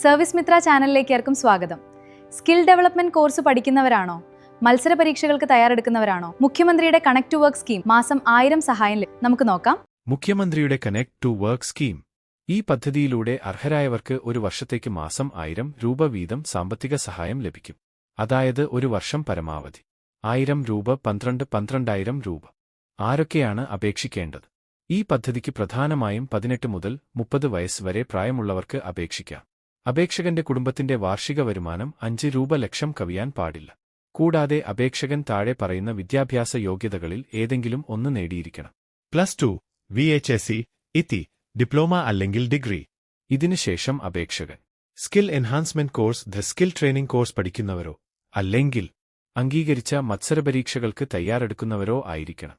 Service Mitra ചാനലിലേക്ക് ഏവർക്കും സ്വാഗതം. സ്കിൽ ഡെവലപ്മെന്റ് കോഴ്സ് പഠിക്കുന്നവരാണോ? മത്സര പരീക്ഷകൾക്ക് തയ്യാറെടുക്കുന്നവരാണോ? മുഖ്യമന്ത്രിയുടെ കണക്ട് ടു വർക്ക് സ്കീം മാസം 1000 സഹായം നമുക്ക് നോക്കാം. മുഖ്യമന്ത്രിയുടെ കണക്ട് ടു വർക്ക് സ്കീം. ഈ പദ്ധതിയിലൂടെ അർഹരായവർക്ക് ഒരു വർഷത്തേക്ക് മാസം 1000 രൂപ വീതം സാമ്പത്തിക സഹായം ലഭിക്കും. അതായത് ഒരു വർഷം പരമാവധി 1000 രൂപ 12,000 രൂപ. ആരൊക്കെയാണ് അപേക്ഷിക്കേണ്ടത്? ഈ പദ്ധതിക്ക് പ്രധാനമായും 18 മുതൽ 30 വയസ്സ് വരെ പ്രായമുള്ളവർക്ക് അപേക്ഷിക്കാം. അപേക്ഷകന്റെ കുടുംബത്തിന്റെ വാർഷിക വരുമാനം 5 രൂപ ലക്ഷം കവിയാൻ പാടില്ല. കൂടാതെ അപേക്ഷകൻ താഴെ പറയുന്ന വിദ്യാഭ്യാസ യോഗ്യതകളിൽ ഏതെങ്കിലും ഒന്ന് നേടിയിരിക്കണം. +2, VHSE, ITI, ഡിപ്ലോമ അല്ലെങ്കിൽ ഡിഗ്രി. ഇതിനുശേഷം അപേക്ഷകൻ skill enhancement course, skill training course പഠിക്കുന്നവരോ അല്ലെങ്കിൽ അംഗീകരിച്ച മത്സരപരീക്ഷകൾക്ക് തയ്യാറെടുക്കുന്നവരോ ആയിരിക്കണം.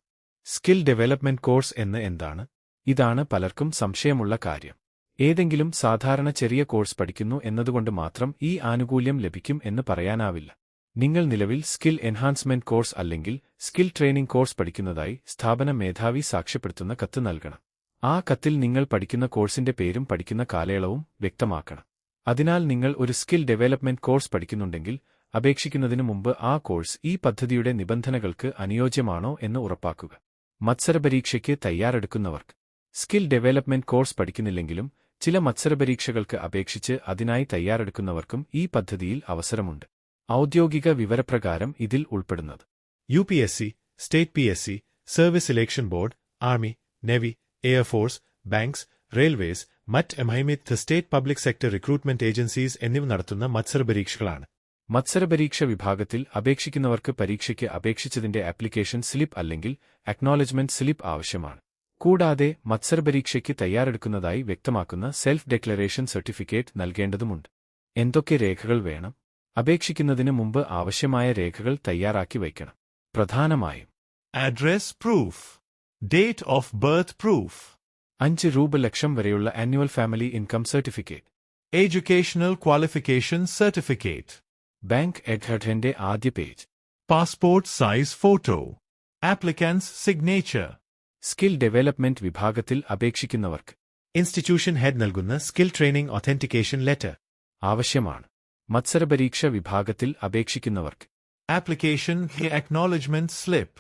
സ്കിൽ ഡെവലപ്മെന്റ് കോഴ്സ് എന്ന് എന്താണ്? ഇതാണ് പലർക്കും സംശയമുള്ള കാര്യം. ഏതെങ്കിലും സാധാരണ ചെറിയ കോഴ്സ് പഠിക്കുന്നു എന്നതുകൊണ്ട് മാത്രം ഈ ആനുകൂല്യം ലഭിക്കും എന്ന് പറയാനാവില്ല. നിങ്ങൾ നിലവിൽ സ്കിൽ എൻഹാൻസ്മെന്റ് കോഴ്സ് അല്ലെങ്കിൽ സ്കിൽ ട്രെയിനിംഗ് കോഴ്സ് പഠിക്കുന്നതായി സ്ഥാപന മേധാവി സാക്ഷ്യപ്പെടുത്തുന്ന കത്ത് നൽകണം. ആ കത്തിൽ നിങ്ങൾ പഠിക്കുന്ന കോഴ്സിന്റെ പേരും പഠിക്കുന്ന കാലയളവും വ്യക്തമാക്കണം. അതിനാൽ നിങ്ങൾ ഒരു സ്കിൽ ഡെവലപ്മെന്റ് കോഴ്സ് പഠിക്കുന്നുണ്ടെങ്കിൽ അപേക്ഷിക്കുന്നതിനു മുമ്പ് ആ കോഴ്സ് ഈ പദ്ധതിയുടെ നിബന്ധനകൾക്ക് അനുയോജ്യമാണോ എന്ന് ഉറപ്പാക്കുക. മത്സരപരീക്ഷയ്ക്ക് തയ്യാറെടുക്കുന്നവർക്ക് സ്കിൽ ഡെവലപ്മെന്റ് കോഴ്സ് പഠിക്കുന്നില്ലെങ്കിലും ചില മത്സരപരീക്ഷകൾക്ക് അപേക്ഷിച്ച് അതിനായി തയ്യാറെടുക്കുന്നവർക്കും ഈ പദ്ധതിയിൽ അവസരമുണ്ട്. ഔദ്യോഗിക വിവരപ്രകാരം ഇതിൽ ഉൾപ്പെടുന്നത് UPSC, state PSC, service selection board, army, navy, air force, banks, railways, മറ്റ് state public sector recruitment agencies എന്നിവ നടത്തുന്ന മത്സരപരീക്ഷകളാണ്. മത്സരപരീക്ഷ വിഭാഗത്തിൽ അപേക്ഷിക്കുന്നവർക്ക് പരീക്ഷയ്ക്ക് അപേക്ഷിച്ചതിന്റെ ആപ്ലിക്കേഷൻ സ്ലിപ്പ് അല്ലെങ്കിൽ അക്നോളജ്മെന്റ് സ്ലിപ്പ് ആവശ്യമാണ്. കൂടാതെ മത്സരപരീക്ഷയ്ക്ക് തയ്യാറെടുക്കുന്നതായി വ്യക്തമാക്കുന്ന സെൽഫ് ഡിക്ലറേഷൻ സർട്ടിഫിക്കറ്റ് നൽകേണ്ടതുണ്ട്. എന്തൊക്കെ രേഖകൾ വേണം? അപേക്ഷിക്കുന്നതിന് മുമ്പ് ആവശ്യമായ രേഖകൾ തയ്യാറാക്കി വയ്ക്കണം. പ്രധാനമായും address proof, date of birth proof, 5 രൂപ ലക്ഷം വരെയുള്ള annual family income certificate, educational qualification certificate, bank അക്കൗണ്ടിന്റെ ആദ്യ page, passport size photo, applicants signature. Skill development വിഭാഗത്തിൽ അപേക്ഷിക്കുന്നവർക്ക് ഇൻസ്റ്റിറ്റ്യൂഷൻ ഹെഡ് നൽകുന്ന സ്കിൽ ട്രെയിനിംഗ് ഒതന്റിക്കേഷൻ ലെറ്റർ ആവശ്യമാണ്. മത്സരപരീക്ഷ വിഭാഗത്തിൽ അപേക്ഷിക്കുന്നവർക്ക് application acknowledgement slip,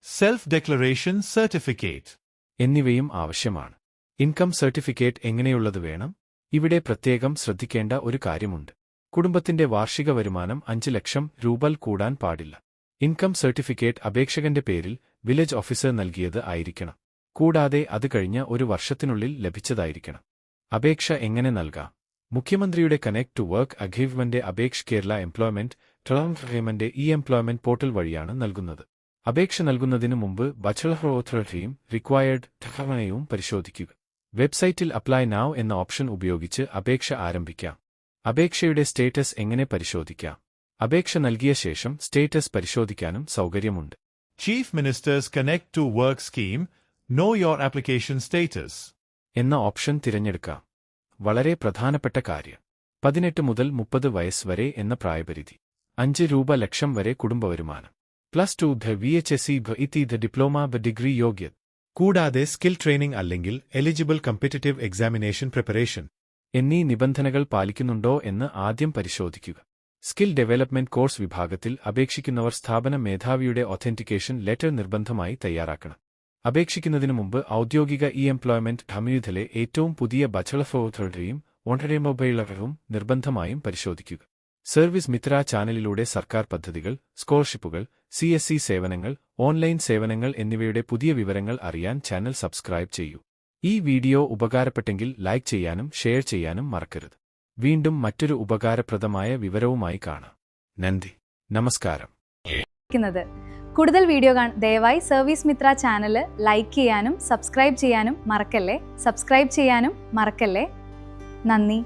self declaration certificate എന്നിവയും ആവശ്യമാണ്. ഇൻകം സർട്ടിഫിക്കറ്റ് എങ്ങനെയുള്ളത് വേണം? ഇവിടെ പ്രത്യേകം ശ്രദ്ധിക്കേണ്ട ഒരു കാര്യമുണ്ട്. കുടുംബത്തിന്റെ വാർഷിക വരുമാനം 5 ലക്ഷം രൂപ കൂടാൻ പാടില്ല. ഇൻകം സർട്ടിഫിക്കറ്റ് അപേക്ഷകന്റെ പേരിൽ വില്ലേജ് ഓഫീസർ നൽകിയത് ആയിരിക്കണം. കൂടാതെ അത് കഴിഞ്ഞ ഒരു വർഷത്തിനുള്ളിൽ ലഭിച്ചതായിരിക്കണം. അപേക്ഷ എങ്ങനെ നൽകാം? മുഖ്യമന്ത്രിയുടെ കണക്ട് ടു വർക്ക് അഗ്രീവ്മെന്റ് അപേക്ഷ കേരള എംപ്ലോയ്മെന്റ് ട്രാൻസ്ഫർമെന്റ് എംപ്ലോയ്മെന്റ് പോർട്ടൽ വഴിയാണ് നൽകുന്നത്. അപേക്ഷ നൽകുന്നതിനു മുമ്പ് ബാച്ചലർ ഓഥോറിറ്റിയും റിക്വയർഡ് ഠഹണയും പരിശോധിക്കുക. വെബ്സൈറ്റിൽ അപ്ലൈ നൗ എന്ന ഓപ്ഷൻ ഉപയോഗിച്ച് അപേക്ഷ ആരംഭിക്കാം. അപേക്ഷയുടെ സ്റ്റേറ്റസ് എങ്ങനെ പരിശോധിക്കാം? അപേക്ഷ നൽകിയ ശേഷം സ്റ്റേറ്റസ് പരിശോധിക്കാനും സൗകര്യമുണ്ട്. Chief ministers connect to work scheme, know your application status എന്ന ഓപ്ഷൻ തിരഞ്ഞെടുക്കാം. വളരെ പ്രധാനപ്പെട്ട കാര്യം, 18 മുതൽ 30 വയസ്സ് വരെ എന്ന പ്രായപരിധി, 5 രൂപ ലക്ഷം വരെ കുടുംബവരുമാനം, +2 VHSE, ITI, ഡിപ്ലോമ ഡിഗ്രി യോഗ്യത, കൂടാതെ സ്കിൽ ട്രെയിനിംഗ് അല്ലെങ്കിൽ എലിജിബിൾ കോമ്പറ്റിറ്റീവ് എക്സാമിനേഷൻ പ്രിപ്പറേഷൻ എന്നീ നിബന്ധനകൾ പാലിക്കുന്നുണ്ടോ എന്ന് ആദ്യം പരിശോധിക്കുക. സ്കിൽ ഡെവലപ്മെന്റ് കോഴ്സ് വിഭാഗത്തിൽ അപേക്ഷിക്കുന്നവർ സ്ഥാപന മേധാവിയുടെ ഒതന്റിക്കേഷൻ ലെറ്റർ നിർബന്ധമായി തയ്യാറാക്കണം. അപേക്ഷിക്കുന്നതിനു മുമ്പ് ഔദ്യോഗിക എംപ്ലോയ്മെന്റ് കമ്മ്യൂണിറ്റിയിലെ ഏറ്റവും പുതിയ ബാച്ചലർ ഓഥോറിറ്റിയും ഓൺലൈൻ നിർബന്ധമായും പരിശോധിക്കുക. സർവീസ് മിത്ര ചാനലിലൂടെ സർക്കാർ പദ്ധതികൾ, സ്കോളർഷിപ്പുകൾ, CSE സേവനങ്ങൾ, ഓൺലൈൻ സേവനങ്ങൾ എന്നിവയുടെ പുതിയ വിവരങ്ങൾ അറിയാൻ ചാനൽ സബ്സ്ക്രൈബ് ചെയ്യൂ. ഈ വീഡിയോ ഉപകാരപ്പെട്ടെങ്കിൽ ലൈക്ക് ചെയ്യാനും ഷെയർ ചെയ്യാനും മറക്കരുത്. വീണ്ടും മറ്റൊരു ഉപകാരപ്രദമായ വിവരവുമായി കാണാം. നന്ദി, നമസ്കാരം. കൂടുതൽ വീഡിയോ ദയവായി സർവീസ് മിത്ര ചാനൽ ലൈക്ക് ചെയ്യാനും സബ്സ്ക്രൈബ് ചെയ്യാനും മറക്കല്ലേ. നന്ദി.